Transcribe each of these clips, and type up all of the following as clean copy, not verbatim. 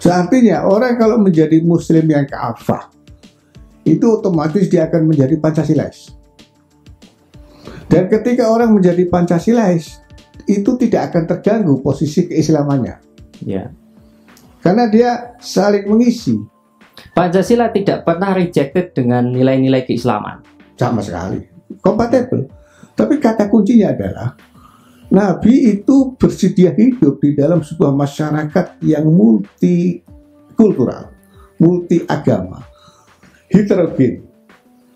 Artinya orang kalau menjadi Muslim yang kafah, itu otomatis dia akan menjadi Pancasilais. Dan ketika orang menjadi Pancasilais, itu tidak akan terganggu posisi keislamannya. Ya. Karena dia saling mengisi. Pancasila tidak pernah rejected dengan nilai-nilai keislaman. Sama sekali. Kompatibel. Tapi kata kuncinya adalah Nabi itu bersedia hidup di dalam sebuah masyarakat yang multikultural, multi agama, heterogen,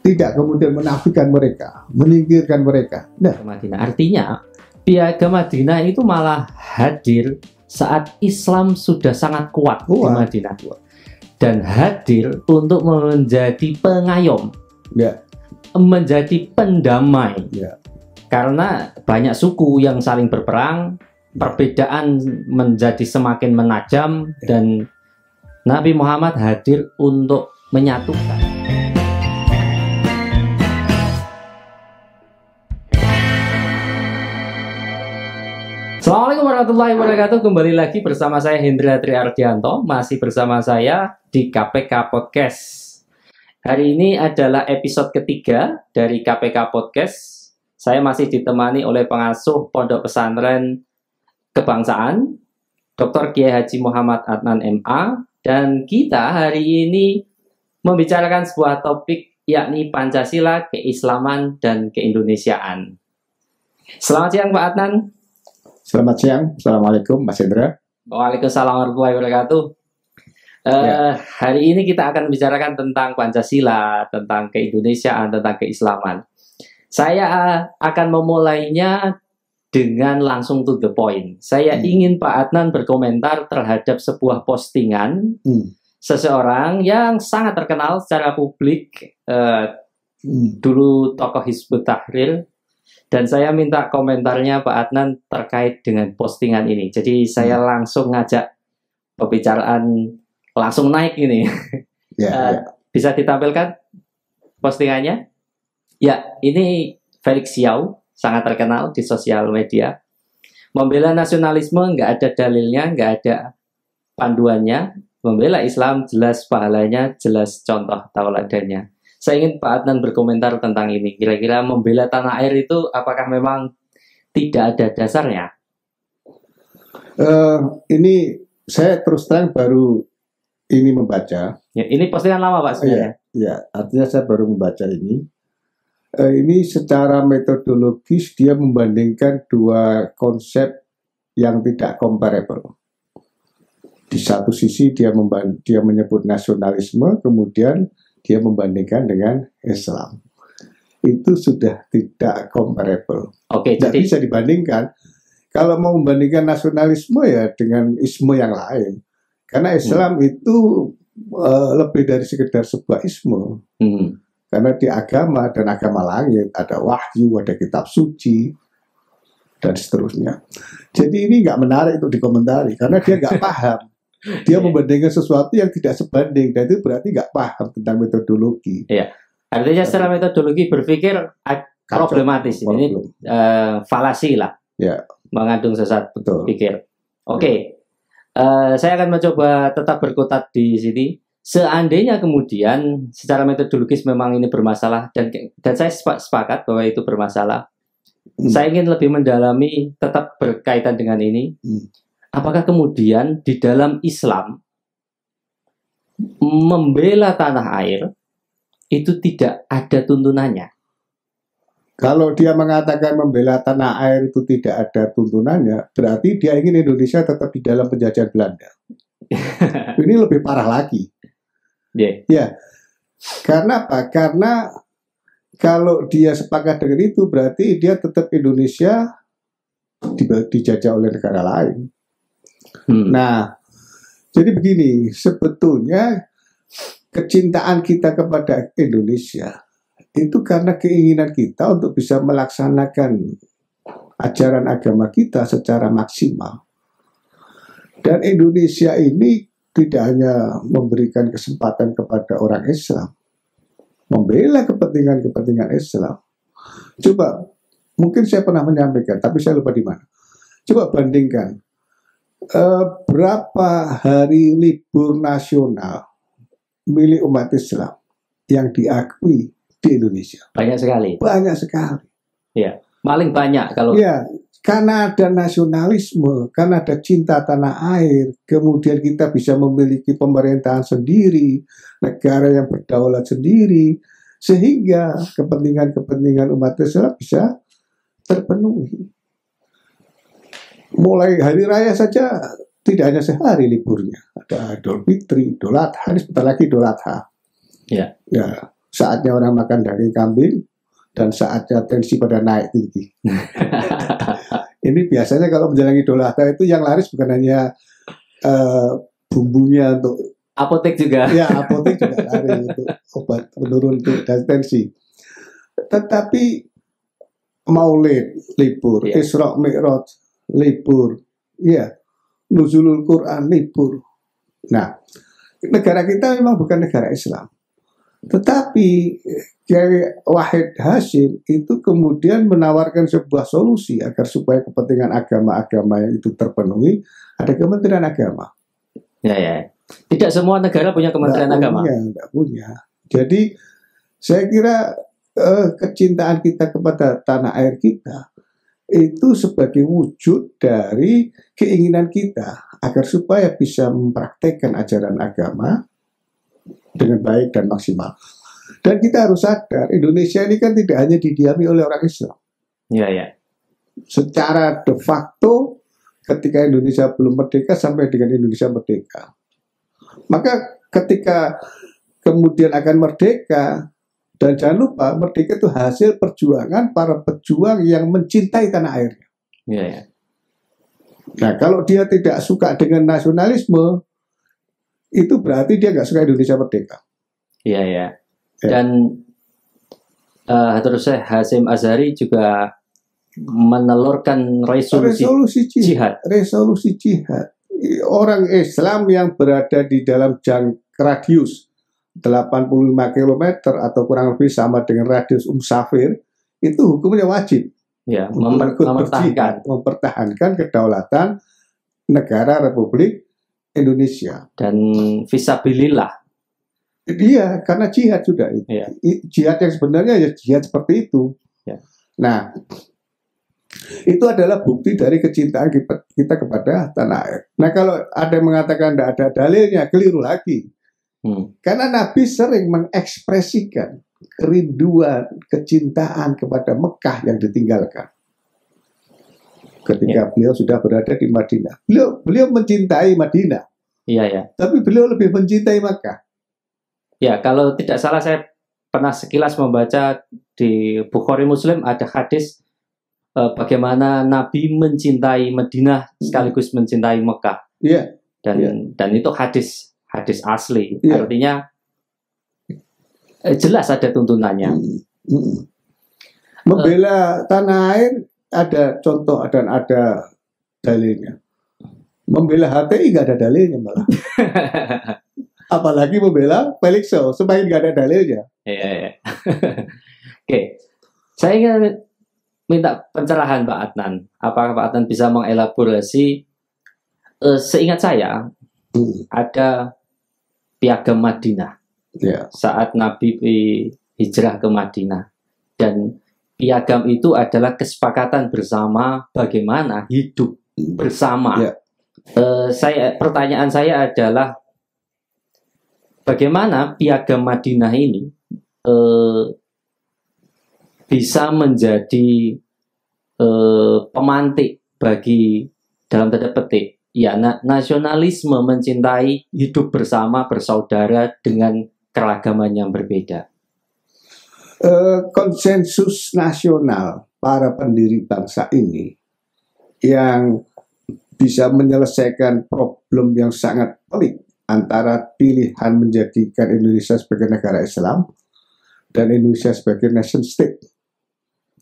tidak kemudian menafikan mereka, menyingkirkan mereka. Nah, Madinah. Artinya Piagam Madinah itu malah hadir saat Islam sudah sangat kuat di Madinah, dan hadir untuk menjadi pengayom, ya, menjadi pendamai. ya. Karena banyak suku yang saling berperang, perbedaan menjadi semakin menajam, dan Nabi Muhammad hadir untuk menyatukan. Assalamualaikum warahmatullahi wabarakatuh. Kembali lagi bersama saya Hendra Triardianto, masih bersama saya di KPK Podcast. Hari ini adalah episode ketiga dari KPK Podcast. Saya masih ditemani oleh pengasuh Pondok Pesantren Kebangsaan, Dr. Kiai Haji Muhammad Adnan MA, dan kita hari ini membicarakan sebuah topik, yakni Pancasila, keislaman, dan keindonesiaan. Selamat siang Pak Adnan. Selamat siang, Assalamualaikum Mas Hendra. Waalaikumsalam warahmatullahi wabarakatuh. Hari ini kita akan membicarakan tentang Pancasila, tentang keindonesiaan, tentang keislaman. Saya akan memulainya dengan langsung to the point. Saya ingin Pak Adnan berkomentar terhadap sebuah postingan seseorang yang sangat terkenal secara publik, dulu tokoh Hizbut Tahrir, dan saya minta komentarnya Pak Adnan terkait dengan postingan ini. Jadi saya langsung ngajak pembicaraan langsung naik ini. Bisa ditampilkan postingannya? Ya, ini Felix Xiao, sangat terkenal di sosial media. Membela nasionalisme, nggak ada dalilnya, nggak ada panduannya. Membela Islam, jelas pahalanya, jelas contoh tauladannya. Saya ingin Pak Adnan berkomentar tentang ini. Kira-kira membela tanah air itu apakah memang tidak ada dasarnya? Ini saya terus terang baru ini membaca. Ya, ini postingan lama Pak sebenarnya. Ya, artinya saya baru membaca ini. Ini secara metodologis dia membandingkan dua konsep yang tidak comparable. Di satu sisi dia menyebut nasionalisme, kemudian dia membandingkan dengan Islam. Itu sudah tidak comparable. Oke, tidak bisa dibandingkan. Kalau mau membandingkan nasionalisme ya dengan isme yang lain. Karena Islam itu lebih dari sekedar sebuah isme. Karena di agama dan agama langit ada wahyu, ada kitab suci, dan seterusnya. Jadi ini nggak menarik untuk dikomentari karena dia nggak paham. Dia membandingkan sesuatu yang tidak sebanding, dan itu berarti nggak paham tentang metodologi. Iya. Artinya secara metodologi berpikir problematis. Ini falasi lah. Ya. Mengandung sesat pikir. Oke. Ya. Saya akan mencoba tetap berkutat di sini. Seandainya kemudian secara metodologis memang ini bermasalah, dan saya sepakat bahwa itu bermasalah. Saya ingin lebih mendalami, tetap berkaitan dengan ini. Apakah kemudian di dalam Islam membela tanah air itu tidak ada tuntunannya? Kalau dia mengatakan membela tanah air itu tidak ada tuntunannya, berarti dia ingin Indonesia tetap di dalam penjajahan Belanda. Ini lebih parah lagi. Ya, karena apa? Karena kalau dia sepakat dengan itu, berarti dia tetap Indonesia dijajah oleh negara lain. Nah, jadi begini, sebetulnya kecintaan kita kepada Indonesia itu karena keinginan kita untuk bisa melaksanakan ajaran agama kita secara maksimal. Dan Indonesia ini tidak hanya memberikan kesempatan kepada orang Islam, membela kepentingan-kepentingan Islam. Coba, mungkin saya pernah menyampaikan, tapi saya lupa di mana. Coba bandingkan berapa hari libur nasional milik umat Islam yang diakui di Indonesia? Banyak sekali. Banyak sekali. Ya, paling banyak kalau. Ya, karena ada nasionalisme, karena ada cinta tanah air, kemudian kita bisa memiliki pemerintahan sendiri, negara yang berdaulat sendiri, sehingga kepentingan-kepentingan umat Islam bisa terpenuhi. Mulai hari raya saja tidak hanya sehari liburnya, ada Idul Fitri, Idul Adha, ini sebentar lagi Idul Adha. Ya. Ya, saatnya orang makan daging kambing dan saatnya tensi pada naik tinggi. Ini biasanya kalau menjelang Idul Adha itu yang laris bukan hanya bumbunya untuk apotek juga. Ya, apotek juga laris untuk obat menurun tensi. Tetapi Maulid libur, Ya. Isra Mi'raj libur, ya, Nuzulul Quran libur. Nah, negara kita memang bukan negara Islam, tetapi Kiai Wahid Hasyim itu kemudian menawarkan sebuah solusi agar supaya kepentingan agama-agama yang itu terpenuhi, ada Kementerian Agama. Ya. Tidak semua negara punya Kementerian Agama. Tidak punya. Jadi saya kira kecintaan kita kepada tanah air kita itu sebagai wujud dari keinginan kita agar supaya bisa mempraktekkan ajaran agama dengan baik dan maksimal. Dan kita harus sadar, Indonesia ini kan tidak hanya didiami oleh orang Islam. Ya. Secara de facto, ketika Indonesia belum merdeka sampai dengan Indonesia merdeka. Maka ketika kemudian akan merdeka, dan jangan lupa, merdeka itu hasil perjuangan para pejuang yang mencintai tanah airnya. Ya. Nah, kalau dia tidak suka dengan nasionalisme, itu berarti dia nggak suka Indonesia merdeka. Ya. Dan terus Hasyim Asy'ari juga menelurkan resolusi jihad. Resolusi jihad. Orang Islam yang berada di dalam radius 85 km atau kurang lebih sama dengan radius Safir, itu hukumnya wajib. Ya, mempertahankan kedaulatan negara Republik Indonesia. Dan fisabilillah. Iya, karena jihad juga itu. Ya. Jihad yang sebenarnya ya jihad seperti itu. Ya. Nah, itu adalah bukti dari kecintaan kita kepada tanah air. Nah, kalau ada yang mengatakan tidak ada dalilnya, keliru lagi. Karena Nabi sering mengekspresikan kerinduan, kecintaan kepada Mekah yang ditinggalkan. Ketika beliau sudah berada di Madinah. Beliau mencintai Madinah. Iya. Tapi beliau lebih mencintai Mekah. Ya, kalau tidak salah saya pernah sekilas membaca di Bukhari Muslim ada hadis bagaimana Nabi mencintai Madinah sekaligus mencintai Mekah. Iya. Dan itu hadis asli. Yeah. Artinya jelas ada tuntunannya. Membela tanah air ada contoh dan ada dalilnya. Membela HTI nggak ada dalilnya malah. Apalagi membela Felixo, semakin nggak ada dalilnya. Iya. Oke, saya ingin minta pencerahan Pak Adnan. Apakah Pak Adnan bisa mengelaborasi? Seingat saya ada Piagam Madinah saat Nabi hijrah ke Madinah, dan piagam itu adalah kesepakatan bersama bagaimana hidup bersama. Pertanyaan saya adalah bagaimana Piagam Madinah ini bisa menjadi pemantik bagi, dalam tanda petik, ya, nasionalisme, mencintai hidup bersama, bersaudara dengan keragaman yang berbeda. Konsensus nasional para pendiri bangsa ini yang bisa menyelesaikan problem yang sangat pelik antara pilihan menjadikan Indonesia sebagai negara Islam dan Indonesia sebagai nation state.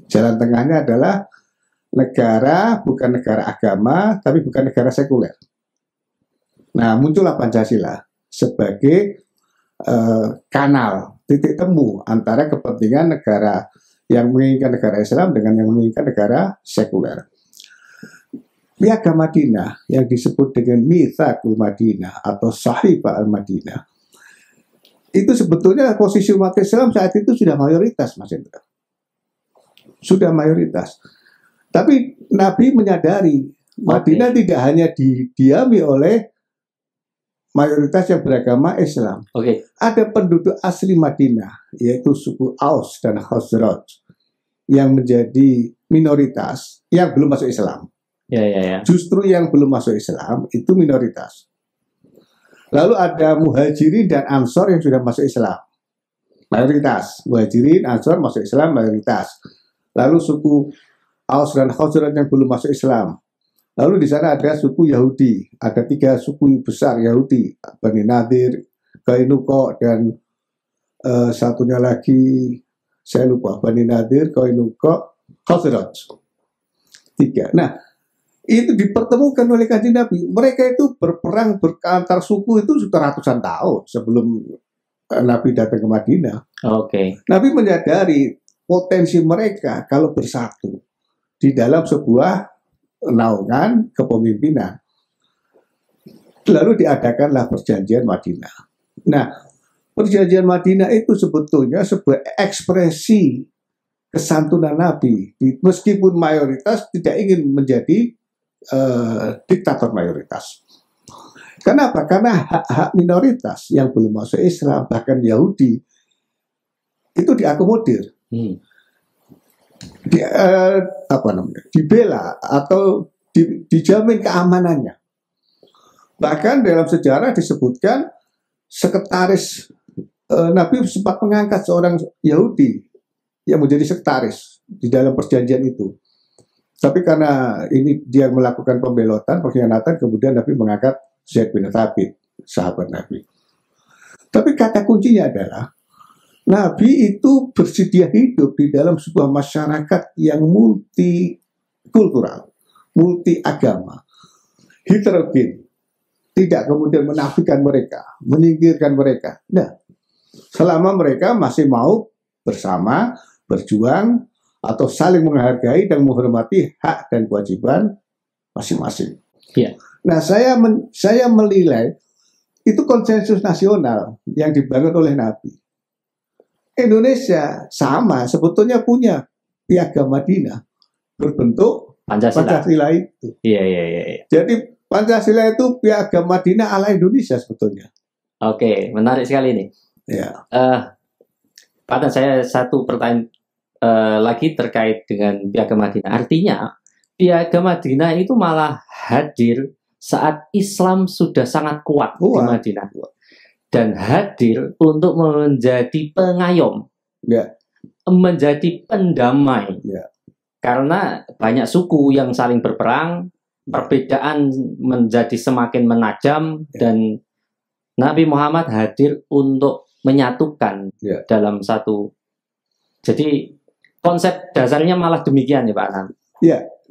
Jalan tengahnya adalah negara bukan negara agama, tapi bukan negara sekuler. Nah, muncullah Pancasila sebagai kanal, titik temu antara kepentingan negara yang menginginkan negara Islam dengan yang menginginkan negara sekuler. Piagam Madinah yang disebut dengan Mitsaqul Madinah atau Sahifah Al-Madinah itu sebetulnya posisi umat Islam saat itu sudah mayoritas, Mas Indra. Sudah mayoritas. Tapi Nabi menyadari Madinah tidak hanya didiami oleh mayoritas yang beragama Islam. Ada penduduk asli Madinah, yaitu suku Aus dan Khazraj, yang menjadi minoritas yang belum masuk Islam. Justru yang belum masuk Islam itu minoritas. Lalu ada Muhajirin dan Ansor yang sudah masuk Islam, mayoritas. Muhajirin, Ansor masuk Islam, mayoritas. Lalu suku Aus dan Khazraj yang belum masuk Islam. Lalu di sana ada suku Yahudi, ada 3 suku besar Yahudi, Bani Nadir, Qainuqa, dan satunya lagi saya lupa, Bani Nadir, Qainuqa, Khazraj. 3. Nah, itu dipertemukan oleh Kanjeng Nabi. Mereka itu berperang antar suku itu sudah ratusan tahun sebelum Nabi datang ke Madinah. Nabi menyadari potensi mereka kalau bersatu di dalam sebuah naungan kepemimpinan. Lalu diadakanlah perjanjian Madinah. Nah, perjanjian Madinah itu sebetulnya sebuah ekspresi kesantunan Nabi. Meskipun mayoritas tidak ingin menjadi diktator mayoritas. Kenapa? Karena hak-hak minoritas yang belum masuk Islam, bahkan Yahudi, itu diakomodir, dibela atau dijamin keamanannya. Bahkan dalam sejarah disebutkan sekretaris Nabi sempat mengangkat seorang Yahudi yang menjadi sekretaris di dalam perjanjian itu. Tapi karena ini dia melakukan pembelotan, pengkhianatan, kemudian Nabi mengangkat Zaid bin Thabit, sahabat Nabi. Tapi kata kuncinya adalah Nabi itu bersedia hidup di dalam sebuah masyarakat yang multikultural, multi agama, heterogen. Tidak kemudian menafikan mereka, menyingkirkan mereka. Nah, selama mereka masih mau bersama, berjuang, atau saling menghargai dan menghormati hak dan kewajiban masing-masing. Nah, saya menilai itu konsensus nasional yang dibangun oleh Nabi. Indonesia sama sebetulnya punya piagam Madinah berbentuk Pancasila itu. Jadi Pancasila itu piagam Madinah ala Indonesia sebetulnya. Menarik sekali ini. Pak Dan, saya satu pertanyaan lagi terkait dengan piagam Madinah. Artinya piagam Madinah itu malah hadir saat Islam sudah sangat kuat di Madinah, dan hadir untuk menjadi pengayom, menjadi pendamai. Karena banyak suku yang saling berperang, perbedaan menjadi semakin menajam, dan Nabi Muhammad hadir untuk menyatukan dalam satu. Jadi konsep dasarnya malah demikian ya Pak Anan.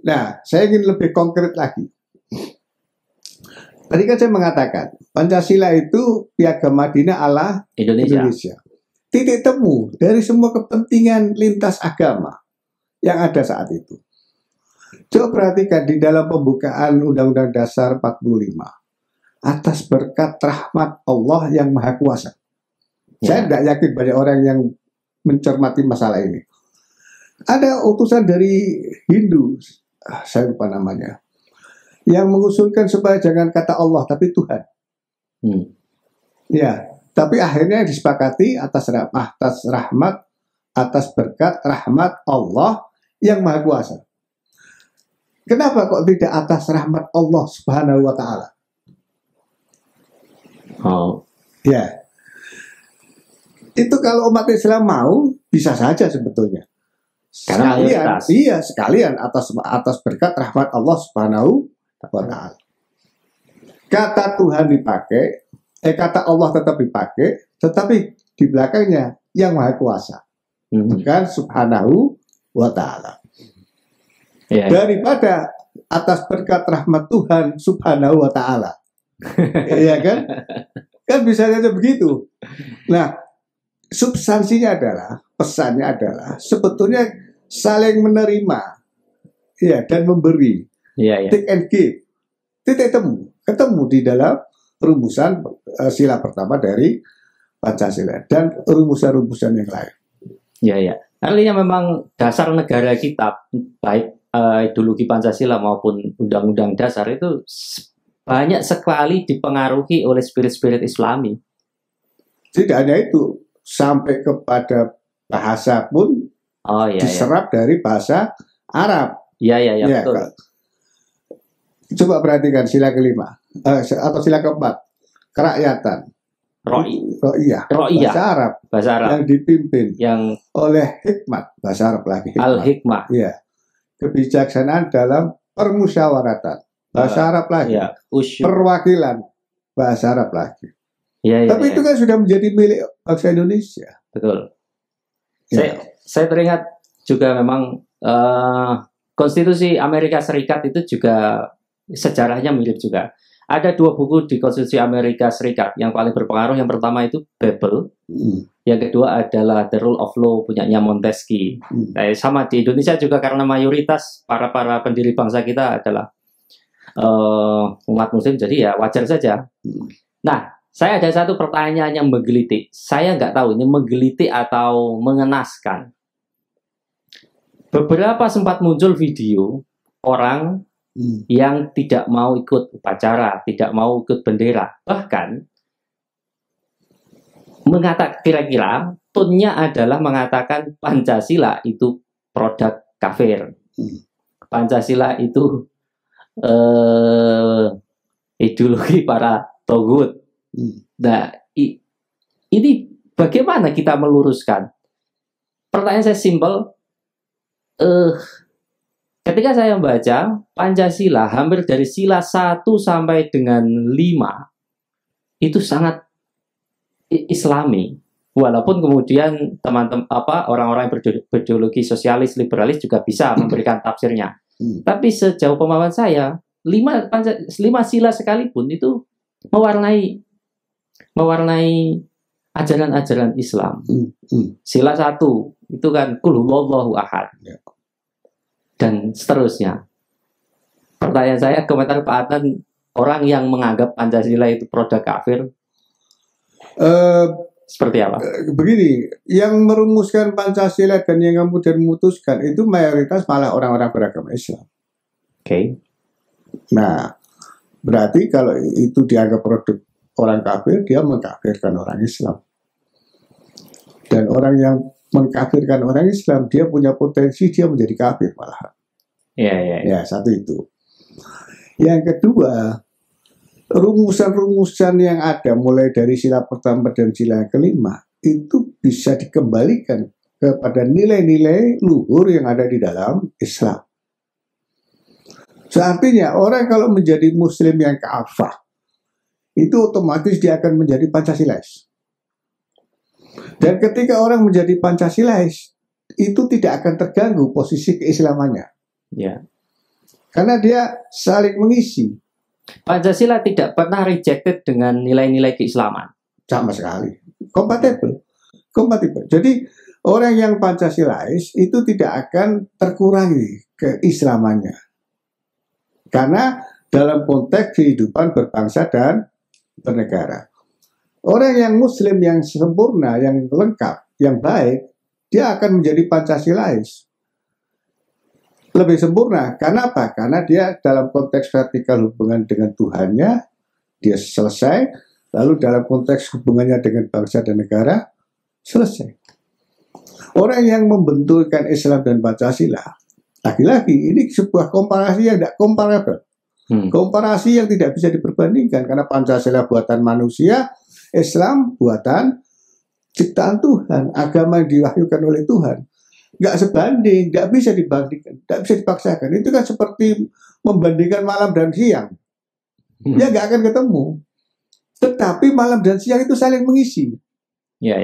Nah, saya ingin lebih konkret lagi. Tadi kan saya mengatakan Pancasila itu piagam Madinah ala Indonesia. Titik temu dari semua kepentingan lintas agama yang ada saat itu. Coba perhatikan di dalam pembukaan Undang-Undang Dasar 45. Atas berkat rahmat Allah yang Maha Kuasa. Saya tidak yakin banyak orang yang mencermati masalah ini. Ada utusan dari Hindu, saya lupa namanya, yang mengusulkan supaya jangan kata Allah tapi Tuhan. Tapi akhirnya disepakati atas rahmat, atas berkat rahmat Allah yang Maha Kuasa. Kenapa kok tidak atas rahmat Allah Subhanahu wa Ta'ala? Itu kalau umat Islam mau bisa saja sebetulnya. Sekalian atas berkat rahmat Allah Subhanahu wa Ta'ala. Kata Tuhan dipakai, kata Allah tetap dipakai, tetapi di belakangnya yang Maha Kuasa, bukan Subhanahu wa Ta'ala. Daripada atas berkat rahmat Tuhan Subhanahu wa Ta'ala. Iya kan? Kan bisa saja begitu. Nah, substansinya adalah, pesannya adalah sebetulnya saling menerima dan memberi. Iya, iya. Take and give. Titik temu. Ketemu di dalam rumusan sila pertama dari Pancasila dan rumusan-rumusan yang lain. Iya, iya. Artinya memang dasar negara kita, baik ideologi Pancasila maupun Undang-Undang Dasar itu banyak sekali dipengaruhi oleh spirit-spirit Islami. Tidak hanya itu, sampai kepada bahasa pun diserap dari bahasa Arab. Iya, iya, iya, betul. Coba perhatikan sila kelima atau sila keempat, kerakyatan. Ro'iyah. Bahasa Arab. Bahasa Arab. Yang dipimpin oleh hikmat. Bahasa Arab lagi. Al-hikmah. Iya. Kebijaksanaan dalam permusyawaratan. Bahasa Arab lagi. Ya. Perwakilan. Bahasa Arab lagi. Ya, tapi itu kan sudah menjadi milik bangsa Indonesia. Betul. Ya. Saya teringat juga memang Konstitusi Amerika Serikat itu juga sejarahnya mirip juga. Ada dua buku di Konstitusi Amerika Serikat yang paling berpengaruh. Yang pertama itu Babel, yang kedua adalah The Rule of Law punyanya Montesquieu. Sama di Indonesia juga karena mayoritas para pendiri bangsa kita adalah umat Muslim, jadi ya wajar saja. Nah, saya ada satu pertanyaan yang menggelitik. Saya nggak tahu ini menggelitik atau mengenaskan. Beberapa sempat muncul video orang yang tidak mau ikut upacara, tidak mau ikut bendera, bahkan mengatakan kira-kira tonnya adalah mengatakan Pancasila itu produk kafir, Pancasila itu ideologi para togut. Nah, ini bagaimana kita meluruskan? Pertanyaan saya simpel. Ketika saya membaca Pancasila, hampir dari sila 1 sampai dengan 5 itu sangat Islami. Walaupun kemudian teman-teman orang-orang yang berideologi sosialis liberalis juga bisa memberikan tafsirnya. Tapi sejauh pemahaman saya, 5 sila sekalipun itu mewarnai ajaran-ajaran Islam. Sila 1 itu kan Qul huwallahu ahad. Dan seterusnya. Pertanyaan saya, komentar Pak Adnan, orang yang menganggap Pancasila itu produk kafir, seperti apa? Begini, yang merumuskan Pancasila dan yang kemudian memutuskan itu mayoritas malah orang-orang beragama Islam. Oke. Nah, berarti kalau itu dianggap produk orang kafir, dia mengkafirkan orang Islam. Dan orang yang mengkafirkan orang Islam, dia punya potensi dia menjadi kafir malah. Ya, satu itu. Yang kedua, rumusan-rumusan yang ada mulai dari sila pertama dan sila kelima itu bisa dikembalikan kepada nilai-nilai luhur yang ada di dalam Islam. Artinya orang kalau menjadi Muslim yang kafah itu otomatis dia akan menjadi Pancasilais. Dan ketika orang menjadi Pancasilais, itu tidak akan terganggu posisi keislamannya. Ya. Karena dia saling mengisi. Pancasila tidak pernah rejected dengan nilai-nilai keislaman. Sama sekali. Kompatibel. Jadi orang yang Pancasilais itu tidak akan terkurangi keislamannya. Karena dalam konteks kehidupan berbangsa dan bernegara. Orang yang Muslim yang sempurna, yang lengkap, yang baik, dia akan menjadi Pancasilais. Lebih sempurna. Karena apa? Karena dia dalam konteks vertikal hubungan dengan Tuhannya, dia selesai. Lalu dalam konteks hubungannya dengan bangsa dan negara, selesai. Orang yang membenturkan Islam dan Pancasila, lagi-lagi ini sebuah komparasi yang tidak comparable. Komparasi yang tidak bisa diperbandingkan. Karena Pancasila buatan manusia, Islam buatan ciptaan Tuhan, agama yang diwahyukan oleh Tuhan. Nggak sebanding, nggak bisa dibandingkan, nggak bisa dipaksakan. Itu kan seperti membandingkan malam dan siang. Ya nggak akan ketemu. Tetapi malam dan siang itu saling mengisi. Ya.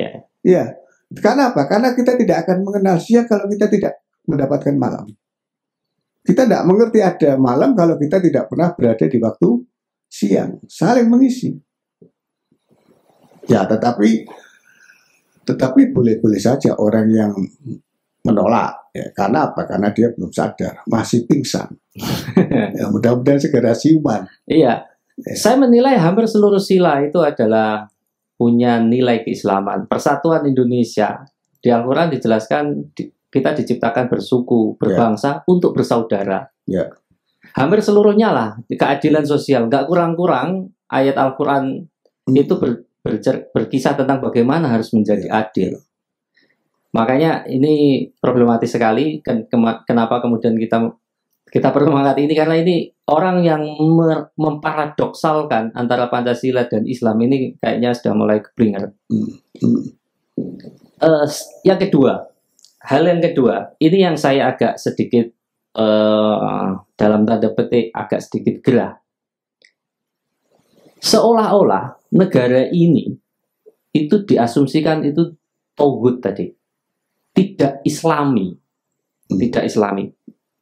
Karena apa? Karena kita tidak akan mengenal siang kalau kita tidak mendapatkan malam. Kita tidak mengerti ada malam kalau kita tidak pernah berada di waktu siang. Saling mengisi. Ya, tetapi boleh-boleh saja orang yang menolak. Ya, karena apa? Karena dia belum sadar, masih pingsan. Ya, mudah-mudahan segera siuman. Iya, saya menilai hampir seluruh sila itu adalah punya nilai keislaman. Persatuan Indonesia di Al-Quran dijelaskan kita diciptakan bersuku, berbangsa, untuk bersaudara. Ya. Hampir seluruhnya lah keadilan sosial, nggak kurang-kurang ayat Al-Quran itu berkisah tentang bagaimana harus menjadi adil. Makanya ini problematis sekali. Kenapa kemudian kita perlu mengangkat ini, karena ini orang yang memparadoksalkan antara Pancasila dan Islam ini kayaknya sudah mulai keblinger. Yang kedua, hal yang kedua, ini yang saya agak sedikit dalam tanda petik agak sedikit gerah. Seolah-olah negara ini itu diasumsikan itu tauhid tadi, tidak Islami, tidak Islami.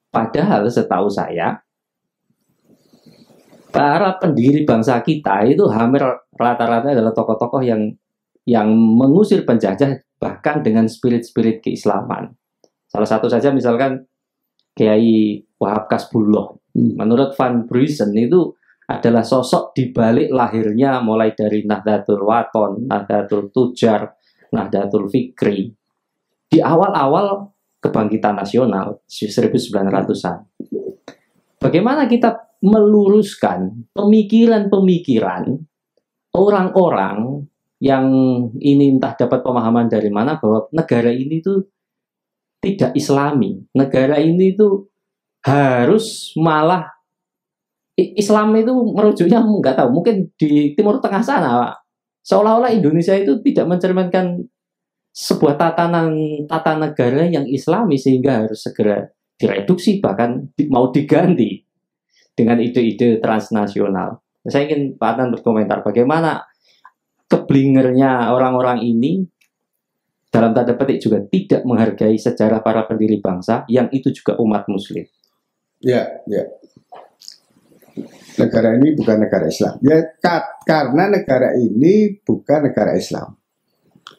Padahal setahu saya para pendiri bangsa kita itu hampir rata-rata adalah tokoh-tokoh yang mengusir penjajah bahkan dengan spirit-spirit keislaman. Salah satu saja misalkan Kiai Wahab Kasbullah. Menurut Van Bruisen itu adalah sosok di balik lahirnya mulai dari Nahdlatul Wathon, Nahdlatul Tujar, Nahdlatul Fikri. Di awal-awal kebangkitan nasional 1900-an. Bagaimana kita meluruskan pemikiran-pemikiran orang-orang yang ini entah dapat pemahaman dari mana bahwa negara ini tuh tidak Islami. Negara ini tuh harus malah Islam itu merujuknya nggak tahu, mungkin di Timur Tengah sana seolah-olah Indonesia itu tidak mencerminkan sebuah tata negara yang Islami sehingga harus segera direduksi, bahkan mau diganti dengan ide-ide transnasional. Saya ingin Pak Adnan berkomentar bagaimana keblingernya orang-orang ini dalam tanda petik juga tidak menghargai sejarah para pendiri bangsa yang itu juga umat Muslim. Ya. Negara ini bukan negara Islam. Ya, karena negara ini bukan negara Islam,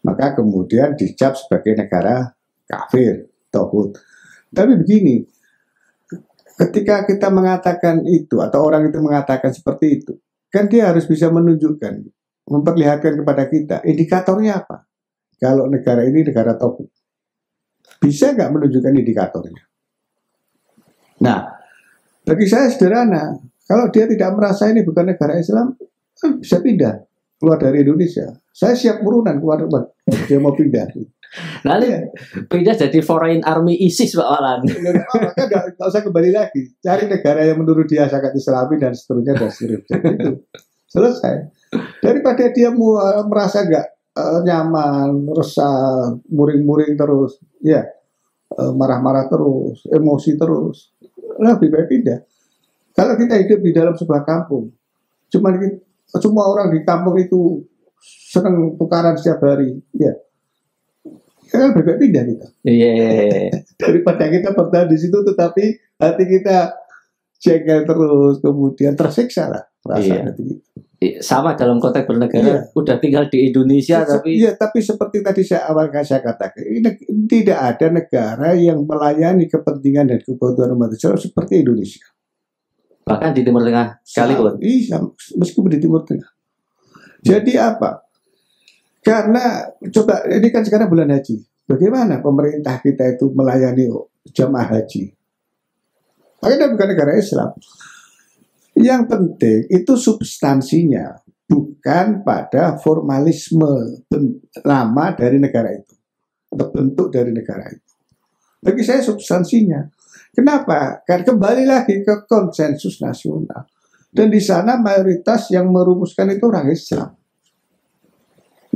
maka kemudian dicap sebagai negara kafir, tauhid. Tapi begini, ketika kita mengatakan itu atau orang itu mengatakan seperti itu, kan dia harus bisa menunjukkan, memperlihatkan kepada kita indikatornya apa. Kalau negara ini negara tauhid, bisa nggak menunjukkan indikatornya? Nah, bagi saya sederhana. Kalau dia tidak merasa ini bukan negara Islam, bisa pindah keluar dari Indonesia. Saya siap burunan keluar rumah. Dia mau pindah. Nanti pindah jadi foreign army ISIS Pak Walan. Maka nggak usah kembali lagi. Cari negara yang menurut dia sangat Islami dan seterusnya dan seterusnya. Itu selesai. Daripada dia merasa nggak nyaman, resah, muring-muring terus, ya marah-marah terus, emosi terus, lebih baik pindah. Kalau kita hidup di dalam sebuah kampung, semua orang di kampung itu senang tukaran setiap hari, ya kan lebih baik pindah kita. Daripada kita bertahan di situ, tetapi hati kita jengkel terus, kemudian tersiksa lah perasaan itu. Sama dalam konteks bernegara, udah tinggal di Indonesia tapi seperti tadi saya katakan, tidak ada negara yang melayani kepentingan dan kebutuhan umat Islam seperti Indonesia. Bahkan di Timur Tengah sekalipun. Iya, meskipun di Timur Tengah. Jadi apa? Karena coba ini kan sekarang bulan haji. Bagaimana pemerintah kita itu melayani jamaah haji? Makanya bukan negara Islam. Yang penting itu substansinya, bukan pada formalisme nama dari negara itu atau bentuk dari negara itu. Bagi saya substansinya. Kenapa? Karena kembali lagi ke konsensus nasional. Dan di sana mayoritas yang merumuskan itu orang Islam.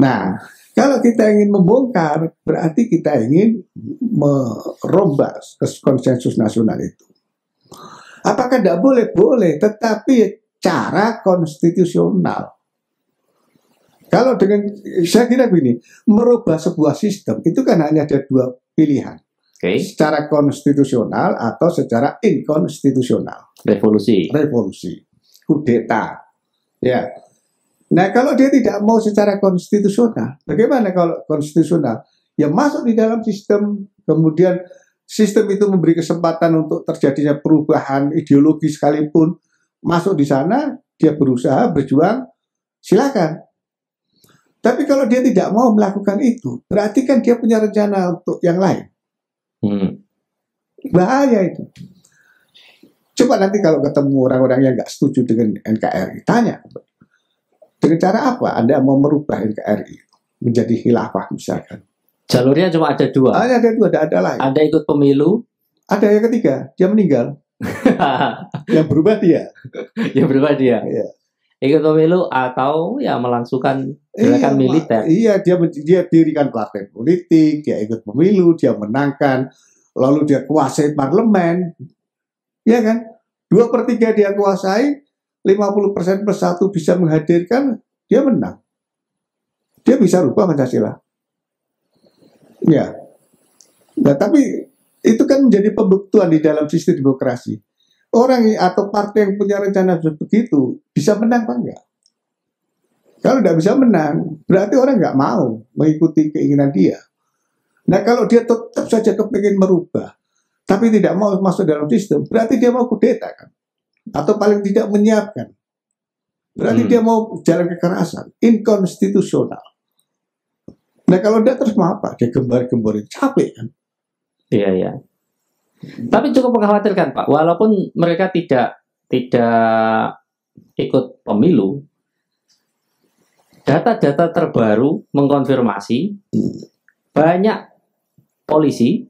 Nah, kalau kita ingin membongkar, berarti kita ingin merombak konsensus nasional itu. Apakah tidak boleh? Boleh, tetapi cara konstitusional. Kalau dengan, saya kira begini, merubah sebuah sistem, itu kan hanya ada dua pilihan. Secara konstitusional atau secara inkonstitusional. Revolusi, kudeta. Ya. Nah, kalau dia tidak mau secara konstitusional, bagaimana kalau konstitusional? Ya masuk di dalam sistem, kemudian sistem itu memberi kesempatan untuk terjadinya perubahan ideologi sekalipun masuk di sana, dia berusaha berjuang, silakan. Tapi kalau dia tidak mau melakukan itu, berarti kan dia punya rencana untuk yang lain. Bahaya itu. Coba nanti kalau ketemu orang-orang yang nggak setuju dengan NKRI, tanya, dengan cara apa Anda mau merubah NKRI menjadi khilafah misalkan? Jalurnya cuma ada dua. Ada dua, ada lain. Anda ikut pemilu. Ada yang ketiga, dia meninggal. Yang berubah dia. Yang berubah dia. Iya. Ikut pemilu atau ya melangsungkan gerakan militer. Iya, dia dirikan partai politik, dia ikut pemilu, dia menangkan, lalu dia kuasai parlemen. Ya kan? 2/3 dia kuasai, 50% plus 1 bisa menghadirkan, dia menang. Dia bisa rubah Pancasila. Ya. Nah, tapi itu kan menjadi pembuktian di dalam sistem demokrasi. Orang atau partai yang punya rencana begitu bisa menang apa enggak? Kalau tidak bisa menang, berarti orang nggak mau mengikuti keinginan dia. Nah, kalau dia tetap saja kepingin merubah, tapi tidak mau masuk dalam sistem, berarti dia mau kudeta kan? Atau paling tidak menyiapkan. Berarti dia mau jalan kekerasan, inkonstitusional. Nah, kalau tidak terus mau apa? Dia gembar-gemborin, capek kan? Iya, iya. Tapi cukup mengkhawatirkan, Pak. Walaupun mereka tidak ikut pemilu, data-data terbaru mengkonfirmasi banyak polisi,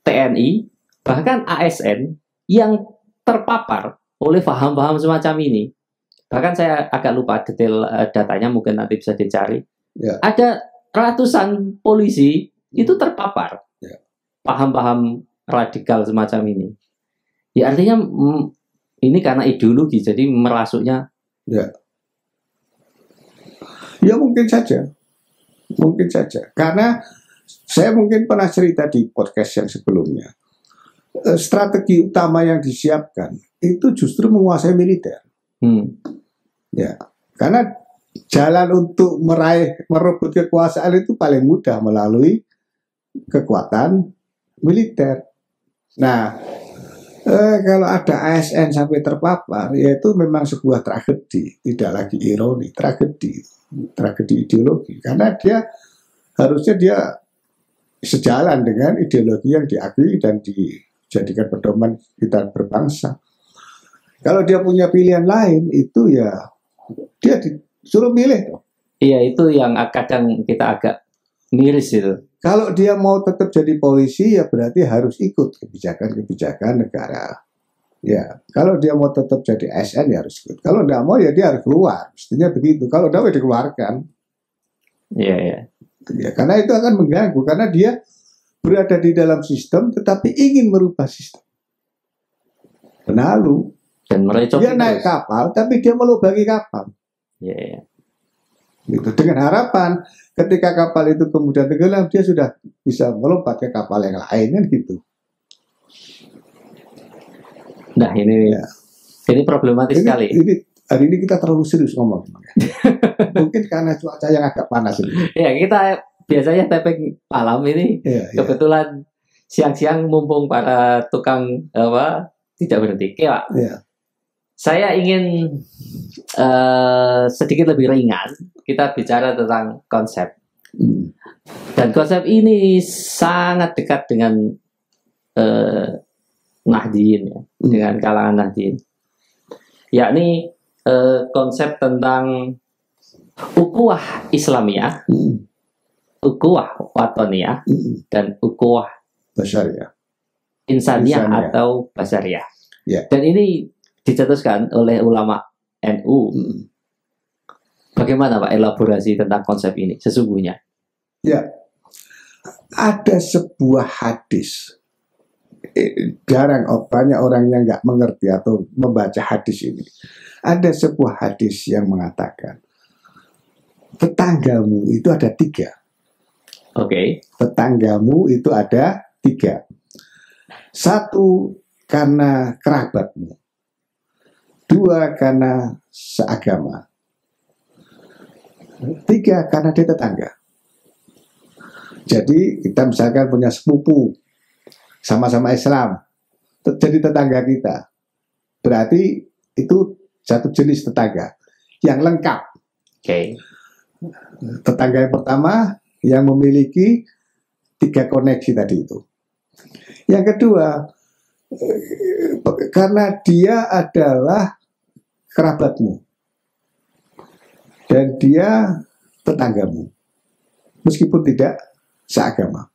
TNI, bahkan ASN yang terpapar oleh paham-paham semacam ini. Bahkan saya agak lupa detail datanya, mungkin nanti bisa dicari. Ya. Ada ratusan polisi itu terpapar paham-paham radikal semacam ini. Ya artinya ini karena ideologi, jadi merasuknya. Ya mungkin saja. Mungkin saja. Karena saya mungkin pernah cerita di podcast yang sebelumnya. Strategi utama yang disiapkan itu justru menguasai militer. Ya, karena jalan untuk merebut kekuasaan itu paling mudah melalui kekuatan militer. Nah, kalau ada ASN sampai terpapar, yaitu memang sebuah tragedi, tidak lagi ironi, tragedi ideologi. Karena dia harusnya dia sejalan dengan ideologi yang diakui dan dijadikan pedoman kita berbangsa. Kalau dia punya pilihan lain, itu ya dia disuruh milih. Iya, itu yang kadang kita agak miris itu. Kalau dia mau tetap jadi polisi, ya berarti harus ikut kebijakan-kebijakan negara. Ya, kalau dia mau tetap jadi ASN, ya harus ikut. Kalau tidak mau, ya dia harus keluar. Mestinya begitu. Kalau tidak, ya dikeluarkan. Iya, iya. Ya, karena itu akan mengganggu. Karena dia berada di dalam sistem, tetapi ingin merubah sistem. Penalu. Dan dia naik kapal, tapi dia melubangi kapal. Iya, iya. Gitu. Dengan harapan ketika kapal itu kemudian tenggelam, dia sudah bisa melompat ke kapal yang lain kan gitu. Nah ini problematis sekali. Hari ini kita terlalu serius ngomong. Mungkin karena cuaca yang agak panas ini. Ya, kita biasanya tapping malam ini. Kebetulan siang-siang mumpung para tukang tidak berhenti. Ya, saya ingin sedikit lebih ringan. Kita bicara tentang konsep. Dan konsep ini sangat dekat dengan Nahdien, ya, dengan kalangan Nahdien. Yakni konsep tentang ukhuwah Islamiyah, ukhuwah Watoniyah, dan ukhuwah Basyariyah, Insaniyah atau Basyariyah. Dan ini dicetuskan oleh ulama NU. Bagaimana Pak elaborasi tentang konsep ini sesungguhnya? Ya, ada sebuah hadis. Banyak orang yang nggak mengerti atau membaca hadis ini. Ada sebuah hadis yang mengatakan tetanggamu itu ada 3. Tetanggamu itu ada 3. 1 karena kerabatmu, 2 karena seagama, 3 karena dia tetangga. Jadi kita misalkan punya sepupu, sama-sama Islam, jadi tetangga kita. Berarti itu satu jenis tetangga yang lengkap. Oke. Tetangga yang pertama yang memiliki 3 koneksi tadi itu. Yang kedua, karena dia adalah kerabatmu dan dia tetanggamu, meskipun tidak seagama.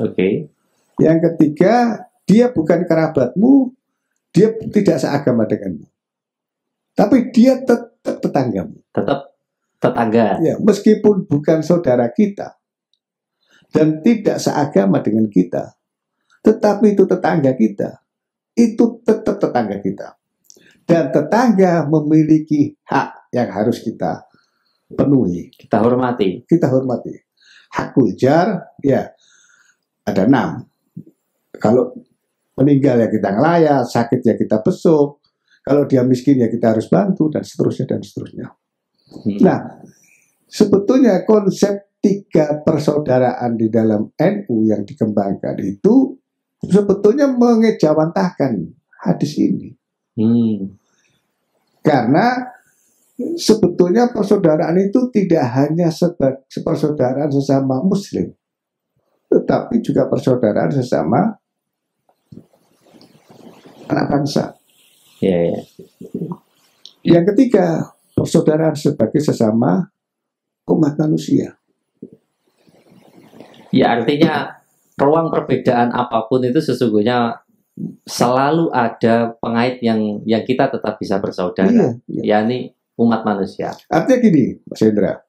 Oke. Yang ketiga, dia bukan kerabatmu, dia tidak seagama denganmu, tapi dia tetap tetanggamu. Tetap tetangga. Ya, meskipun bukan saudara kita dan tidak seagama dengan kita, tetapi itu tetangga kita. Itu tetap tetangga kita. Dan tetangga memiliki hak yang harus kita penuhi. Kita hormati. Kita hormati. Hakul jar, ya ada 6. Kalau meninggal ya kita ngelayat, sakit ya kita besuk, kalau dia miskin ya kita harus bantu, dan seterusnya dan seterusnya. Nah, sebetulnya konsep 3 persaudaraan di dalam NU yang dikembangkan itu sebetulnya mengejawantahkan hadis ini. Karena sebetulnya persaudaraan itu tidak hanya persaudaraan sesama Muslim, tetapi juga persaudaraan sesama anak bangsa. Ya, ya. Yang ketiga, persaudaraan sebagai sesama umat manusia. Ya, artinya ruang perbedaan apapun itu sesungguhnya selalu ada pengait yang kita tetap bisa bersaudara. Yakni umat manusia. Artinya gini, Mas Hendra,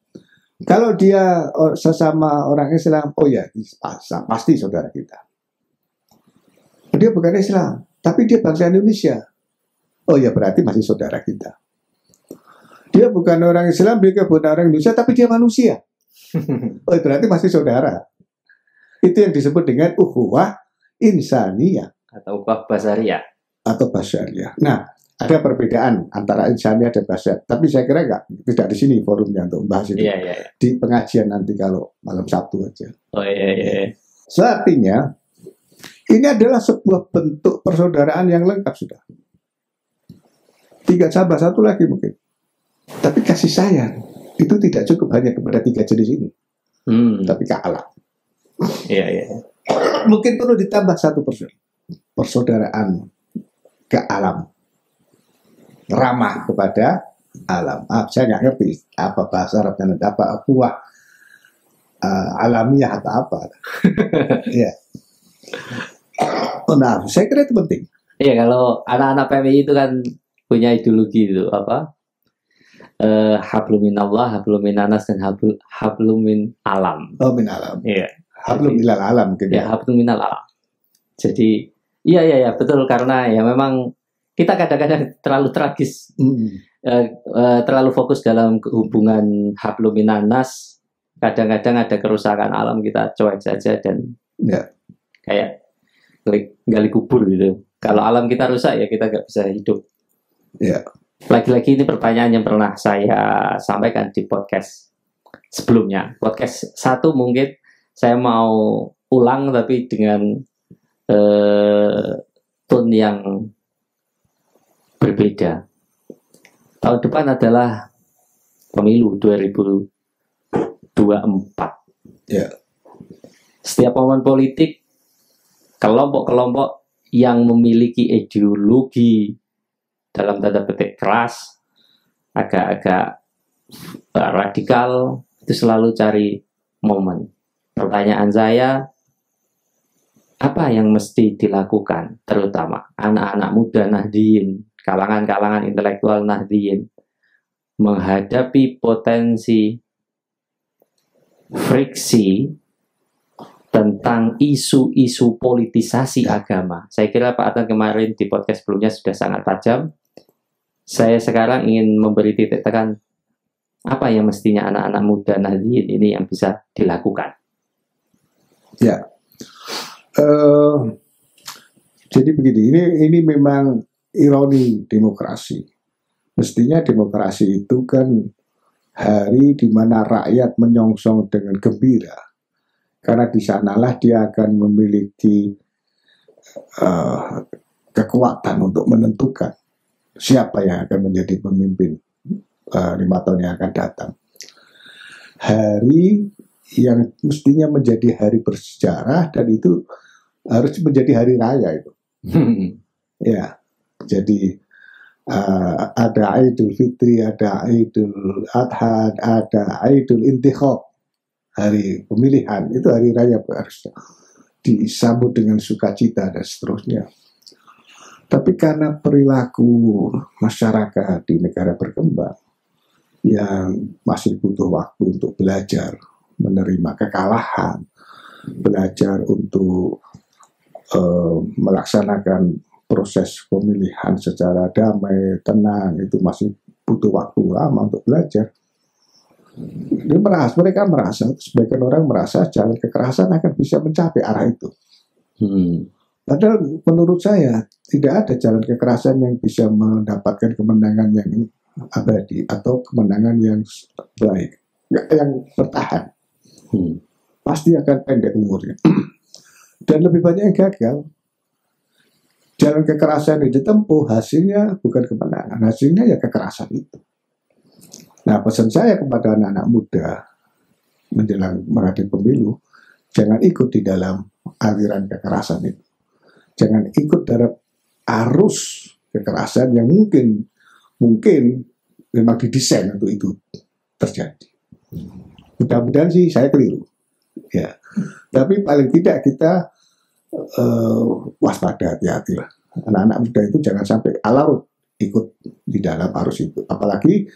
kalau dia sesama orang Islam, oh ya pasti saudara kita. Dia bukan Islam, tapi dia bangsa Indonesia, oh ya berarti masih saudara kita. Dia bukan orang Islam, dia bukan orang Indonesia, tapi dia manusia, oh berarti masih saudara. Itu yang disebut dengan ukhuwah insaniyah atau ukhuwah basyariah. Nah, ada perbedaan antara insaniyah dan basyariah, tapi saya kira tidak di sini forumnya untuk membahas itu. Di pengajian nanti kalau malam Sabtu aja. So, artinya ini adalah sebuah bentuk persaudaraan yang lengkap sudah. 3 cabang, satu lagi mungkin. Tapi kasih sayang itu tidak cukup hanya kepada 3 jenis ini, tapi ke alam. Mungkin perlu ditambah 1 persaudaraan ke alam, ramah kepada alam. Saya nggak ngerti apa bahasa Arabnya, apa kuah alamiah atau apa. Ya. Nah, saya kira itu penting. Iya, kalau anak-anak PMI itu kan punya ideologi itu apa? Hablum minallah, hablum minanas, dan hablum min alam. Oh, min alam. Iya. Hablum minal alam gitu. Ya, hablum minal alam. Jadi, iya betul, karena ya memang kita kadang-kadang terlalu tragis, terlalu fokus dalam hubungan hablum minanas. Kadang-kadang ada kerusakan alam, kita cuek saja dan kayak gali kubur gitu. Kalau alam kita rusak ya kita nggak bisa hidup. Lagi-lagi ini pertanyaan yang pernah saya sampaikan di podcast sebelumnya. Podcast 1 mungkin saya mau ulang tapi dengan tone yang berbeda. Tahun depan adalah pemilu 2024. Setiap momen politik, kelompok-kelompok yang memiliki ideologi dalam tanda petik keras, agak-agak radikal, itu selalu cari momen. Pertanyaan saya, apa yang mesti dilakukan, terutama anak-anak muda Nahdliyin, kalangan-kalangan intelektual Nahdliyin, menghadapi potensi friksi tentang isu-isu politisasi agama. Saya kira Pak Adnan kemarin di podcast sebelumnya sudah sangat tajam. Saya sekarang ingin memberi titik tekan apa yang mestinya anak-anak muda Nahdliyin ini yang bisa dilakukan. Jadi begini, ini memang ironi demokrasi. Mestinya demokrasi itu kan hari di mana rakyat menyongsong dengan gembira, karena di sanalah dia akan memiliki kekuatan untuk menentukan siapa yang akan menjadi pemimpin 5 tahun yang akan datang. Hari yang mestinya menjadi hari bersejarah dan itu harus menjadi hari raya itu. Ya, jadi ada Idul Fitri, ada Idul Adha, ada Idul Intikhab, hari pemilihan, itu hari raya harusnya disambut dengan sukacita dan seterusnya. Tapi karena perilaku masyarakat di negara berkembang yang masih butuh waktu untuk belajar menerima kekalahan, belajar untuk melaksanakan proses pemilihan secara damai, tenang, itu masih butuh waktu lama untuk belajar. Mereka merasa, sebagian orang merasa jalan kekerasan akan bisa mencapai arah itu. Padahal menurut saya tidak ada jalan kekerasan yang bisa mendapatkan kemenangan yang abadi atau kemenangan yang baik, yang bertahan. Pasti akan pendek umurnya. Dan lebih banyak yang gagal. Jalan kekerasan yang ditempuh hasilnya bukan kemenangan, hasilnya ya kekerasan itu. Nah, pesan saya kepada anak-anak muda menjelang menghadapi pemilu, jangan ikut di dalam aliran kekerasan itu. Jangan ikut dalam arus kekerasan yang mungkin memang didesain untuk itu terjadi. Mudah-mudahan sih saya keliru. Ya, tapi paling tidak kita waspada, hati-hatilah. Anak-anak muda itu jangan sampai alarut ikut di dalam arus itu. Apalagi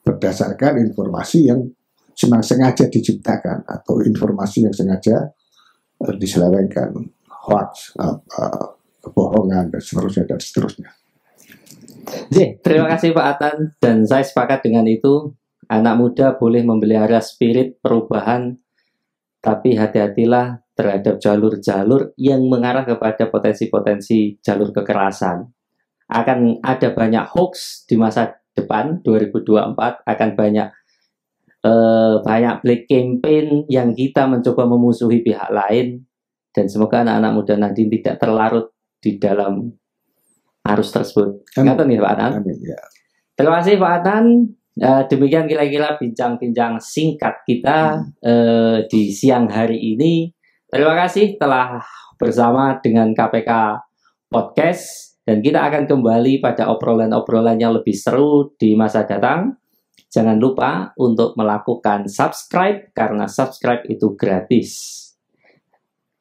berdasarkan informasi yang sengaja diciptakan atau informasi yang sengaja diselewengkan, hoax, kebohongan dan seterusnya. Terima kasih Pak Atan, dan saya sepakat dengan itu. Anak muda boleh memelihara spirit perubahan, tapi hati-hatilah terhadap jalur-jalur yang mengarah kepada potensi-potensi jalur kekerasan. Akan ada banyak hoax di masa depan 2024, akan banyak black campaign yang kita mencoba memusuhi pihak lain, dan semoga anak-anak muda nanti tidak terlarut di dalam arus tersebut. Ngaten ya Pak Atan. Terima kasih Pak Atan. Demikian kira-kira bincang-bincang singkat kita di siang hari ini. Terima kasih telah bersama dengan KPK Podcast, dan kita akan kembali pada obrolan-obrolan yang lebih seru di masa datang. Jangan lupa untuk melakukan subscribe, karena subscribe itu gratis.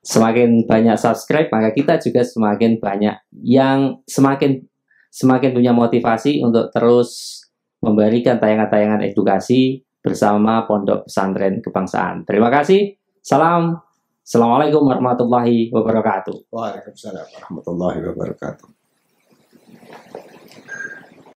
Semakin banyak subscribe, maka kita juga semakin banyak yang semakin punya motivasi untuk terus memberikan tayangan-tayangan edukasi bersama Pondok Pesantren Kebangsaan. Terima kasih. Assalamualaikum warahmatullahi wabarakatuh. Waalaikumsalam warahmatullahi wabarakatuh.